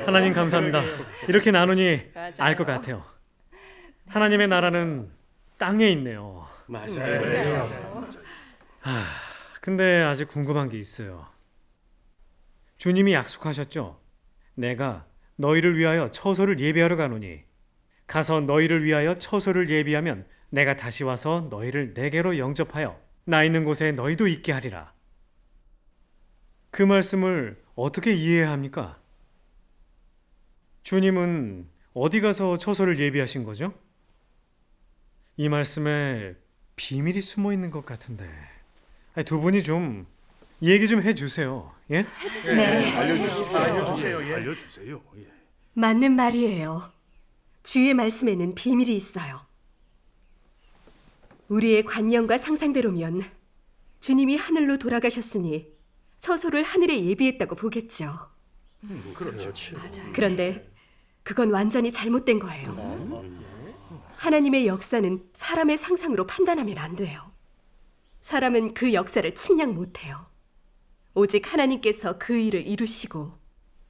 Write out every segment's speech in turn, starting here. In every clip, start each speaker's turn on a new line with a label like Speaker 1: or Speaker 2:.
Speaker 1: 하나님 감사합니다. 이렇게 나누니 알 것 같아요. 하나님의 나라는 땅에 있네요.
Speaker 2: 맞아요.
Speaker 1: 근데 아직 궁금한 게 있어요. 주님이 약속하셨죠? 내가 너희를 위하여 처소를 예비하러 가노니 가서 너희를 위하여 처소를 예비하면 내가 다시 와서 너희를 내게로 영접하여 나 있는 곳에 너희도 있게 하리라. 그 말씀을 어떻게 이해해야 합니까? 주님은 어디 가서 처소를 예비하신 거죠? 이 말씀에 비밀이 숨어 있는 것 같은데 두 분이 좀 얘기 좀 해주세요. 예?
Speaker 3: 네.
Speaker 2: 알려주세요. 예.
Speaker 3: 맞는 말이에요. 주의 말씀에는 비밀이 있어요. 우리의 관념과 상상대로면 주님이 하늘로 돌아가셨으니 처소를 하늘에 예비했다고 보겠죠.
Speaker 2: 그렇죠.
Speaker 3: 그런데 그건 완전히 잘못된 거예요. 하나님의 역사는 사람의 상상으로 판단하면 안 돼요. 사람은 그 역사를 측량 못해요. 오직 하나님께서 그 일을 이루시고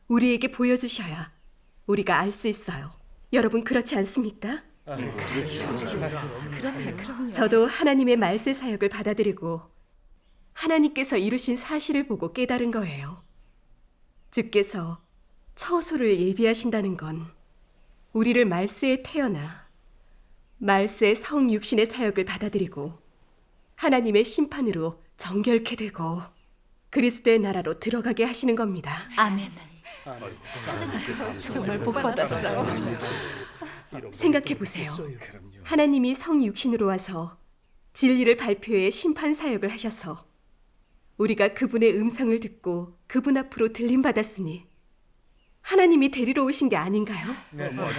Speaker 3: 우리에게 보여주셔야 우리가 알 수 있어요. 여러분 그렇지 않습니까?
Speaker 4: 그럼요.
Speaker 3: 저도 하나님의 말세 사역을 받아들이고 하나님께서 이루신 사실을 보고 깨달은 거예요. 주께서 처소를 예비하신다는 건 우리를 말세에 태어나 말세 성육신의 사역을 받아들이고 하나님의 심판으로 정결케 되고 그리스도의 나라로 들어가게 하시는 겁니다.
Speaker 4: 아멘. 정말 복 받았어요.
Speaker 3: 생각해 보세요. 하나님이 성육신으로 와서 진리를 발표해 심판 사역을 하셔서 우리가 그분의 음성을 듣고 그분 앞으로 들림받았으니 하나님이 데리러 오신 게 아닌가요?
Speaker 4: 맞아요.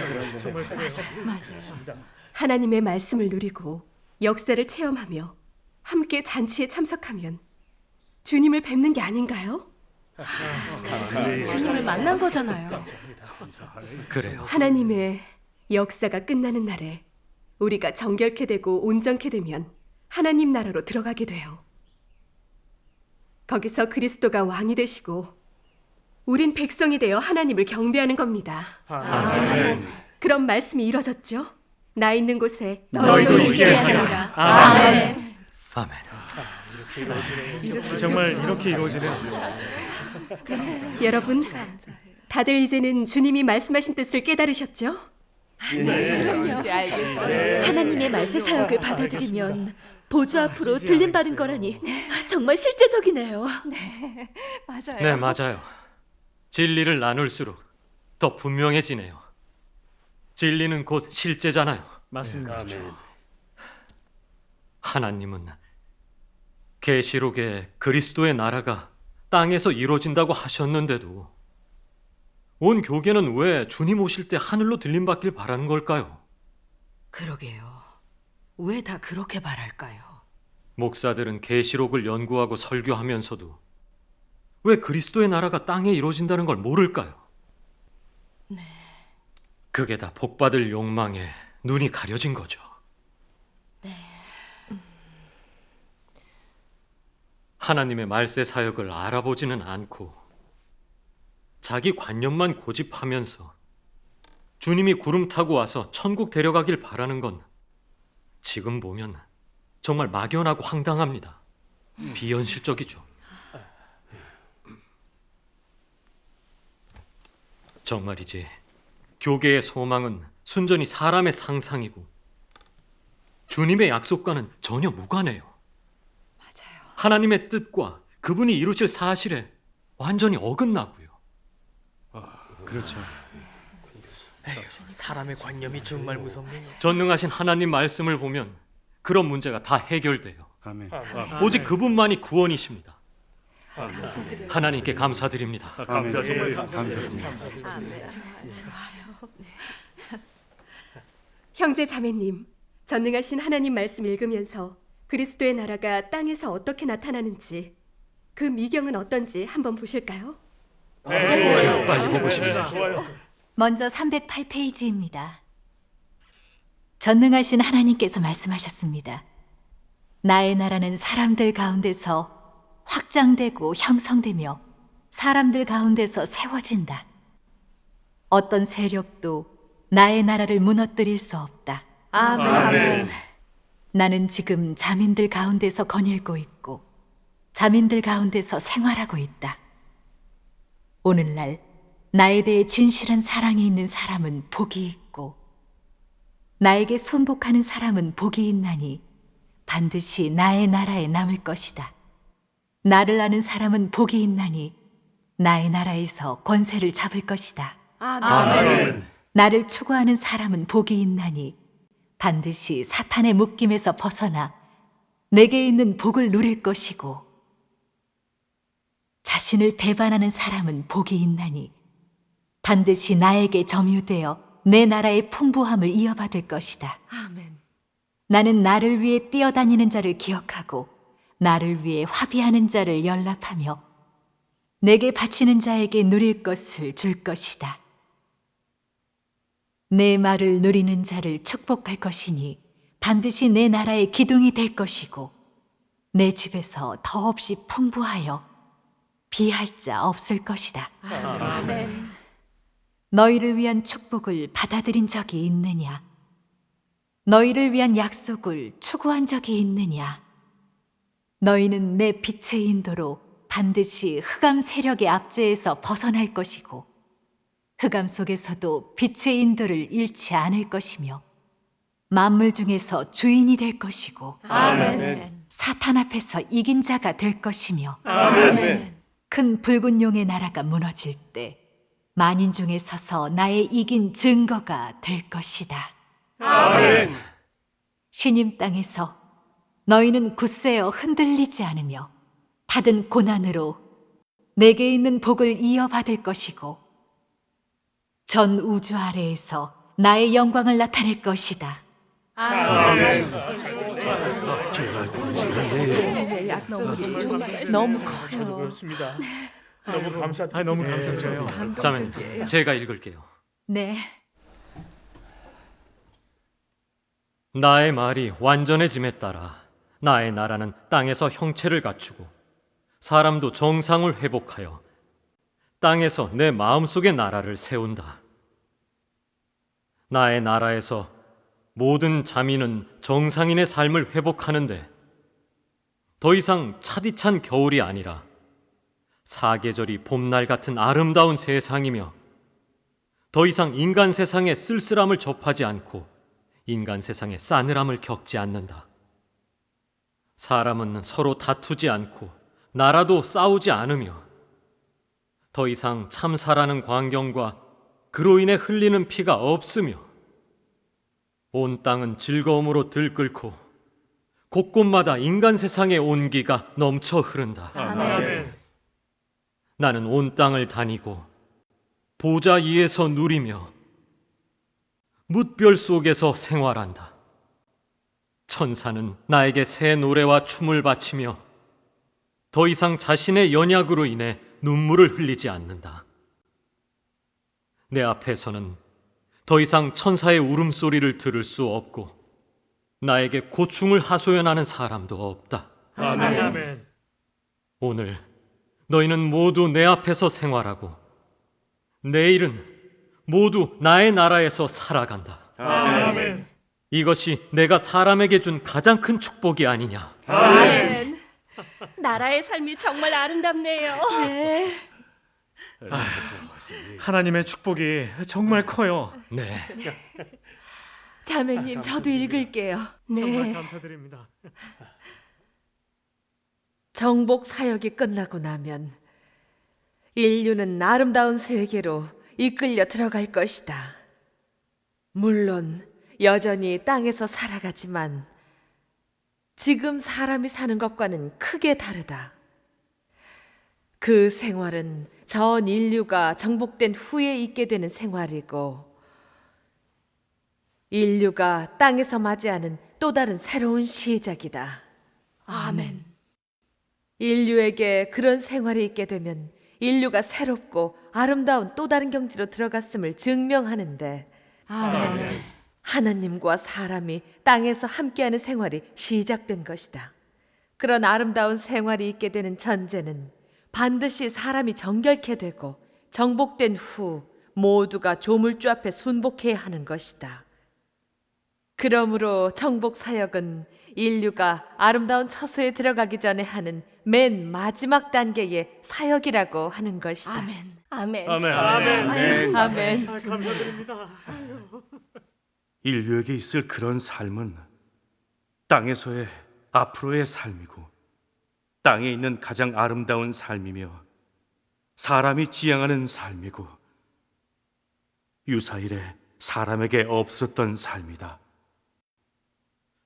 Speaker 3: 하나님의 말씀을 누리고 역사를 체험하며 함께 잔치에 참석하면 주님을 뵙는 게 아닌가요?
Speaker 4: 주님을 만난 거잖아요.
Speaker 1: 그래요.
Speaker 3: 하나님의 역사가 끝나는 날에 우리가 정결케 되고 온전케 되면 하나님 나라로 들어가게 돼요. 거기서 그리스도가 왕이 되시고 우린 백성이 되어 하나님을 경배하는 겁니다.
Speaker 1: 아멘.
Speaker 3: 그런 말씀이 이뤄졌죠? 나 있는 곳에
Speaker 1: 너희도 있게
Speaker 3: 하리라.
Speaker 1: 아멘. 아멘. 정말 이렇게 이루어지네요.
Speaker 3: 여러분, 다들 이제는 주님이 말씀하신 뜻을 깨달으셨죠?
Speaker 4: 그럼요. 이제 알겠어요. 하나님의 말세 사역을 받아들이면 보좌 앞으로 들림받은 거라니 정말 실제적이네요. 맞아요.
Speaker 5: 네, 맞아요. 진리를 나눌수록 더 분명해지네요. 진리는 곧 실제잖아요.
Speaker 1: 맞습니다.
Speaker 5: 하나님은 계시록에 그리스도의 나라가 땅에서 이루어진다고 하셨는데도 온 교계는 왜 주님 오실 때 하늘로 들림받길 바라는 걸까요?
Speaker 6: 그러게요. 왜 다 그렇게 바랄까요?
Speaker 5: 목사들은 계시록을 연구하고 설교하면서도 왜 그리스도의 나라가 땅에 이루어진다는 걸 모를까요?
Speaker 6: 네.
Speaker 5: 그게 다 복받을 욕망에 눈이 가려진 거죠.
Speaker 6: 네.
Speaker 5: 하나님의 말세 사역을 알아보지는 않고 자기 관념만 고집하면서 주님이 구름 타고 와서 천국 데려가길 바라는 건 지금 보면 정말 막연하고 황당합니다. 비현실적이죠. 정말이지 교계의 소망은 순전히 사람의 상상이고 주님의 약속과는 전혀 무관해요.
Speaker 6: 맞아요.
Speaker 5: 하나님의 뜻과 그분이 이루실 사실에 완전히 어긋나고요.
Speaker 1: 그렇죠.
Speaker 2: 사람의 관념이 정말 무섭네요.
Speaker 5: 전능하신 하나님 말씀을 보면 그런 문제가 다 해결돼요.
Speaker 2: 아멘.
Speaker 5: 오직 그분만이 구원이십니다. 하나님께 감사드립니다.
Speaker 2: 감사드립니다.
Speaker 3: 형제 자매님, 전능하신 하나님 말씀 읽으면서 그리스도의 나라가 땅에서 어떻게 나타나는지 그 미경은 어떤지 한번 보실까요?
Speaker 5: 빨리 보고 싶습니다.
Speaker 4: 먼저 308페이지입니다. 전능하신 하나님께서 말씀하셨습니다. 나의 나라는 사람들 가운데서 확장되고 형성되며 사람들 가운데서 세워진다. 어떤 세력도 나의 나라를 무너뜨릴 수 없다.
Speaker 6: 아멘.
Speaker 4: 나는 지금 자민들 가운데서 거닐고 있고 자민들 가운데서 생활하고 있다. 오늘날 나에 대해 진실한 사랑이 있는 사람은 복이 있고 나에게 순복하는 사람은 복이 있나니 반드시 나의 나라에 남을 것이다. 나를 아는 사람은 복이 있나니 나의 나라에서 권세를 잡을 것이다.
Speaker 6: 아멘.
Speaker 4: 나를 추구하는 사람은 복이 있나니 반드시 사탄의 묶임에서 벗어나 내게 있는 복을 누릴 것이고 자신을 배반하는 사람은 복이 있나니 반드시 나에게 점유되어 내 나라의 풍부함을 이어받을 것이다.
Speaker 6: 아멘.
Speaker 4: 나는 나를 위해 뛰어다니는 자를 기억하고 나를 위해 화비하는 자를 연락하며 내게 바치는 자에게 누릴 것을 줄 것이다. 내 말을 누리는 자를 축복할 것이니 반드시 내 나라의 기둥이 될 것이고 내 집에서 더없이 풍부하여 비할 자 없을 것이다.
Speaker 6: 아멘.
Speaker 4: 너희를 위한 축복을 받아들인 적이 있느냐? 너희를 위한 약속을 추구한 적이 있느냐? 너희는 내 빛의 인도로 반드시 흑암 세력의 압제에서 벗어날 것이고 흑암 속에서도 빛의 인도를 잃지 않을 것이며 만물 중에서 주인이 될 것이고
Speaker 6: 아멘.
Speaker 4: 사탄 앞에서 이긴 자가 될 것이며
Speaker 6: 아멘.
Speaker 4: 큰 붉은 용의 나라가 무너질 때 만인 중에 서서 나의 이긴 증거가 될 것이다.
Speaker 6: 아멘.
Speaker 4: 신임 땅에서 너희는 굳세어 흔들리지 않으며 받은 고난으로 내게 있는 복을 이어받을 것이고 전 우주 아래에서 나의 영광을 나타낼 것이다.
Speaker 6: 아멘.
Speaker 2: 네.
Speaker 6: 약속이 정말 너무 커요.
Speaker 2: 그렇습니다. 너무 감사드립니다.
Speaker 1: 너무 감사드려요.
Speaker 5: 자매, 제가 읽을게요.
Speaker 4: 네,
Speaker 5: 나의 말이 완전해짐에 따라 나의 나라는 땅에서 형체를 갖추고 사람도 정상을 회복하여 땅에서 내 마음속의 나라를 세운다. 나의 나라에서 모든 자민은 정상인의 삶을 회복하는데 더 이상 차디찬 겨울이 아니라 사계절이 봄날 같은 아름다운 세상이며 더 이상 인간 세상의 쓸쓸함을 접하지 않고 인간 세상의 싸늘함을 겪지 않는다. 사람은 서로 다투지 않고 나라도 싸우지 않으며 더 이상 참사라는 광경과 그로 인해 흘리는 피가 없으며 온 땅은 즐거움으로 들끓고 곳곳마다 인간 세상의 온기가 넘쳐 흐른다.
Speaker 6: 아멘.
Speaker 5: 나는 온 땅을 다니고 보좌 위에서 누리며 뭇별 속에서 생활한다. 천사는 나에게 새 노래와 춤을 바치며 더 이상 자신의 연약으로 인해 눈물을 흘리지 않는다. 내 앞에서는 더 이상 천사의 울음소리를 들을 수 없고 나에게 고충을 하소연하는 사람도 없다.
Speaker 2: 아멘.
Speaker 5: 오늘 너희는 모두 내 앞에서 생활하고 내일은 모두 나의 나라에서 살아간다.
Speaker 2: 아멘.
Speaker 5: 이것이 내가 사람에게 준 가장 큰 축복이 아니냐.
Speaker 6: 아멘.
Speaker 3: 나라의 삶이 정말 아름답네요.
Speaker 6: 네.
Speaker 1: 하나님의 축복이 정말 커요.
Speaker 5: 네.
Speaker 6: 자매님, 저도 읽을게요.
Speaker 1: 정말
Speaker 3: 네.
Speaker 1: 감사드립니다.
Speaker 7: 정복 사역이 끝나고 나면 인류는 아름다운 세계로 이끌려 들어갈 것이다. 물론 여전히 땅에서 살아가지만 지금 사람이 사는 것과는 크게 다르다. 그 생활은 전 인류가 정복된 후에 있게 되는 생활이고 인류가 땅에서 맞이하는 또 다른 새로운 시작이다.
Speaker 6: 아멘.
Speaker 7: 인류에게 그런 생활이 있게 되면 인류가 새롭고 아름다운 또 다른 경지로 들어갔음을 증명하는데
Speaker 6: 아멘.
Speaker 7: 하나님과 사람이 땅에서 함께하는 생활이 시작된 것이다. 그런 아름다운 생활이 있게 되는 전제는 반드시 사람이 정결케 되고 정복된 후 모두가 조물주 앞에 순복해야 하는 것이다. 그러므로 정복 사역은 인류가 아름다운 처소에 들어가기 전에 하는 맨 마지막 단계의 사역이라고 하는 것이다.
Speaker 6: 아멘. 아멘.
Speaker 2: 아멘.
Speaker 7: 아멘.
Speaker 2: 감사드립니다.
Speaker 8: 인류에게 있을 그런 삶은 땅에서의 앞으로의 삶이고 땅에 있는 가장 아름다운 삶이며 사람이 지향하는 삶이고 유사일에 사람에게 없었던 삶이다.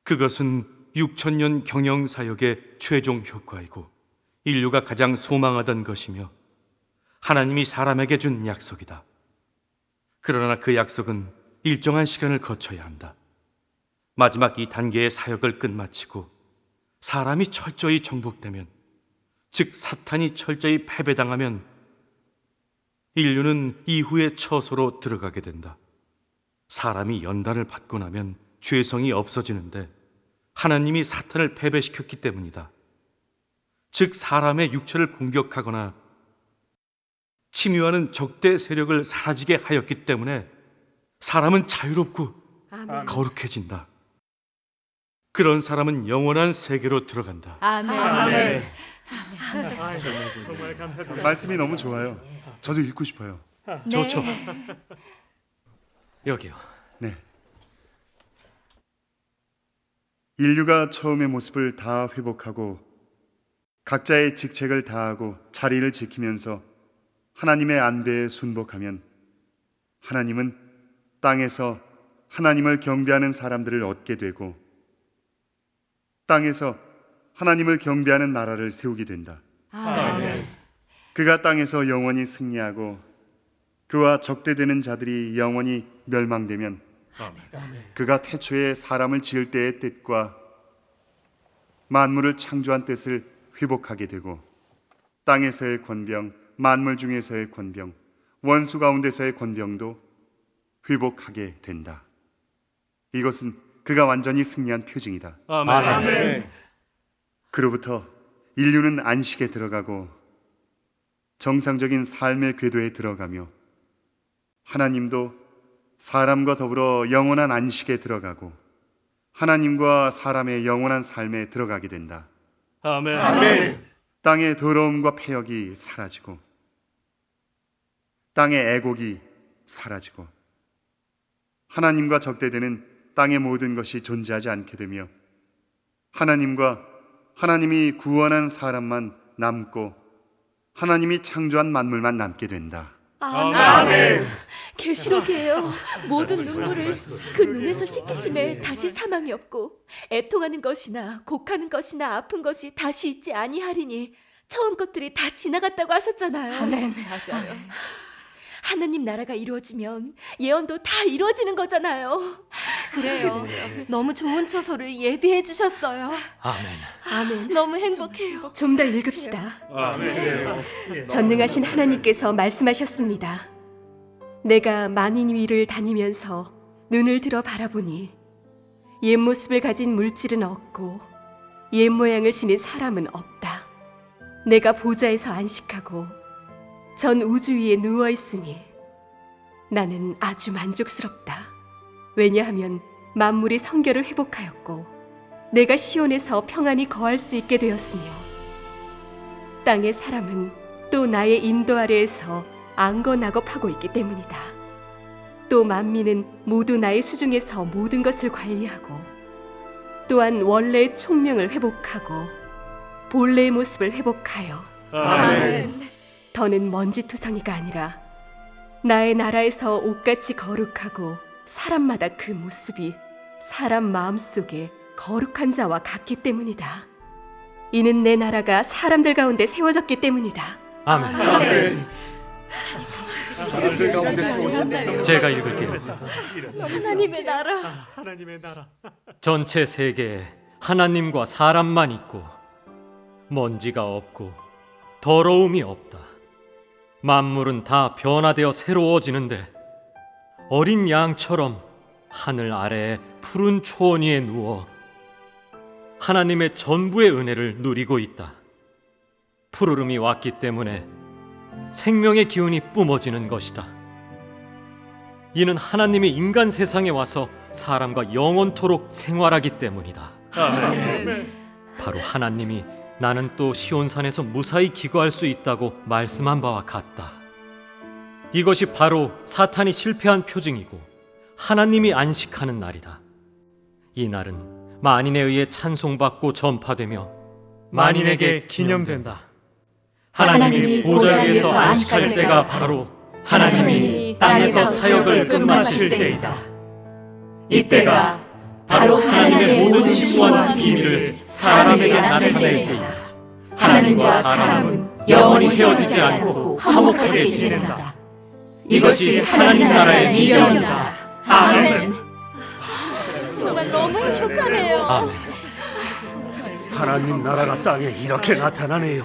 Speaker 8: 그것은 6,000년 경영 사역의 최종 효과이고 인류가 가장 소망하던 것이며 하나님이 사람에게 준 약속이다. 그러나 그 약속은 일정한 시간을 거쳐야 한다. 마지막 이 단계의 사역을 끝마치고 사람이 철저히 정복되면, 즉 사탄이 철저히 패배당하면 인류는 이후의 처소로 들어가게 된다. 사람이 연단을 받고 나면 죄성이 없어지는데 하나님이 사탄을 패배시켰기 때문이다. 즉 사람의 육체를 공격하거나 침유하는 적대 세력을 사라지게 하였기 때문에 사람은 자유롭고 거룩해진다. 그런 사람은 영원한 세계로 들어간다.
Speaker 6: 아멘.
Speaker 2: 정말 감사드립니다.
Speaker 9: 말씀이 너무 좋아요. 저도 읽고 싶어요.
Speaker 5: 좋죠. 여기요.
Speaker 9: 네. 인류가 처음의 모습을 다 회복하고 각자의 직책을 다하고 자리를 지키면서 하나님의 안배에 순복하면 하나님은 땅에서 하나님을 경배하는 사람들을 얻게 되고 땅에서 하나님을 경배하는 나라를 세우게 된다.
Speaker 6: 아멘.
Speaker 9: 그가 땅에서 영원히 승리하고 그와 적대되는 자들이 영원히 멸망되면 그가 태초에 사람을 지을 때의 뜻과 만물을 창조한 뜻을 회복하게 되고 땅에서의 권병, 만물 중에서의 권병, 원수 가운데서의 권병도 회복하게 된다. 이것은 그가 완전히 승리한 표징이다.
Speaker 2: 아멘.
Speaker 9: 그로부터 인류는 안식에 들어가고 정상적인 삶의 궤도에 들어가며 하나님도 사람과 더불어 영원한 안식에 들어가고 하나님과 사람의 영원한 삶에 들어가게 된다.
Speaker 2: 아멘.
Speaker 9: 땅의 더러움과 패역이 사라지고 땅의 애곡이 사라지고 하나님과 적대되는 땅의 모든 것이 존재하지 않게 되며 하나님과 하나님이 구원한 사람만 남고 하나님이 창조한 만물만 남게 된다.
Speaker 6: 아멘. 계시록이에요. 모든 눈물을 그 눈에서 씻기심에 다시 사망이 없고 애통하는 것이나 곡하는 것이나 아픈 것이 다시 있지 아니하리니 처음 것들이 다 지나갔다고 하셨잖아요.
Speaker 3: 아멘.
Speaker 6: 맞아요. 하나님 나라가 이루어지면 예언도 다 이루어지는 거잖아요. 그래요. 너무 좋은 처소를 예비해 주셨어요.
Speaker 5: 아멘.
Speaker 3: 아멘.
Speaker 6: 너무 행복해요.
Speaker 3: 좀 더 읽읍시다.
Speaker 2: 아멘.
Speaker 3: 전능하신 하나님께서 말씀하셨습니다. 내가 만인 위를 다니면서 눈을 들어 바라보니 옛 모습을 가진 물질은 없고 옛 모양을 지닌 사람은 없다. 내가 보좌에서 안식하고 전 우주 위에 누워 있으니 나는 아주 만족스럽다. 왜냐하면 만물이 성결을 회복하였고 내가 시온에서 평안히 거할 수 있게 되었으며 땅의 사람은 또 나의 인도 아래에서 안거나겁하고 있기 때문이다. 또 만민은 모두 나의 수중에서 모든 것을 관리하고 또한 원래의 총명을 회복하고 본래의 모습을 회복하여
Speaker 2: 아멘.
Speaker 3: 더는 먼지투성이가 아니라 나의 나라에서 옷같이 거룩하고 사람마다 그 모습이 사람 마음속에 거룩한 자와 같기 때문이다. 이는 내 나라가 사람들 가운데 세워졌기 때문이다.
Speaker 5: 아멘.
Speaker 2: 사람들 가운데서 오셨네.
Speaker 5: 제가 읽을게요.
Speaker 6: 하나님의 나라.
Speaker 2: 하나님의 나라.
Speaker 5: 전체 세계에 하나님과 사람만 있고 먼지가 없고 더러움이 없다. 만물은 다 변화되어 새로워지는데 어린 양처럼 하늘 아래에 푸른 초원 위에 누워 하나님의 전부의 은혜를 누리고 있다. 푸르름이 왔기 때문에 생명의 기운이 뿜어지는 것이다. 이는 하나님이 인간 세상에 와서 사람과 영원토록 생활하기 때문이다. 바로 하나님이 나는 또 시온산에서 무사히 기거할 수 있다고 말씀한 바와 같다. 이것이 바로 사탄이 실패한 표징이고 하나님이 안식하는 날이다. 이 날은 만인에 의해 찬송받고 전파되며
Speaker 1: 만인에게 기념된다.
Speaker 5: 하나님이 보좌 위에서 안식할 때가 바로 하나님이 땅에서 사역을 끝마칠 때이다. 이때가 바로 하나님의 모든 심오한 비밀을 사람에게 나타낼 때이다. 하나님과 사람은 영원히 헤어지지 않고 화목하게 지낸다. 이것이 하나님 나라의 미경이다. 아멘.
Speaker 6: 정말 너무 행복하네요.
Speaker 5: 아멘.
Speaker 2: 하나님 나라가 땅에 이렇게 나타나네요.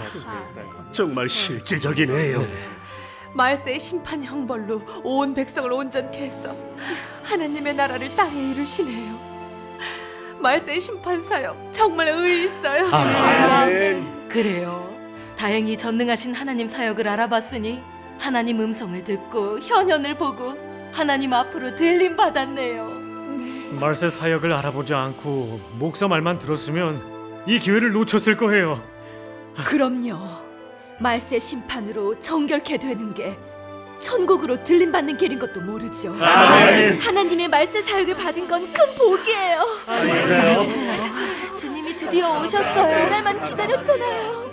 Speaker 2: 정말 실제적이네요.
Speaker 7: 말세의 심판 형벌로 온 백성을 온전케 해서 하나님의 나라를 땅에 이루시네요. 말세의 심판 사역 정말 의의 있어요.
Speaker 10: 그래요. 다행히 전능하신 하나님 사역을 알아봤으니 하나님 음성을 듣고 현현을 보고 하나님 앞으로 들림 받았네요.
Speaker 1: 말세 사역을 알아보지 않고 목사 말만 들었으면 이 기회를 놓쳤을 거예요.
Speaker 6: 그럼요. 말세 심판으로 정결케 되는 게 천국으로 들림 받는 길인 것도 모르죠. 하나님의 말세 사역을 받은 건 큰 복이에요. 주님이 드디어 오셨어요. 그날만 기다렸잖아요.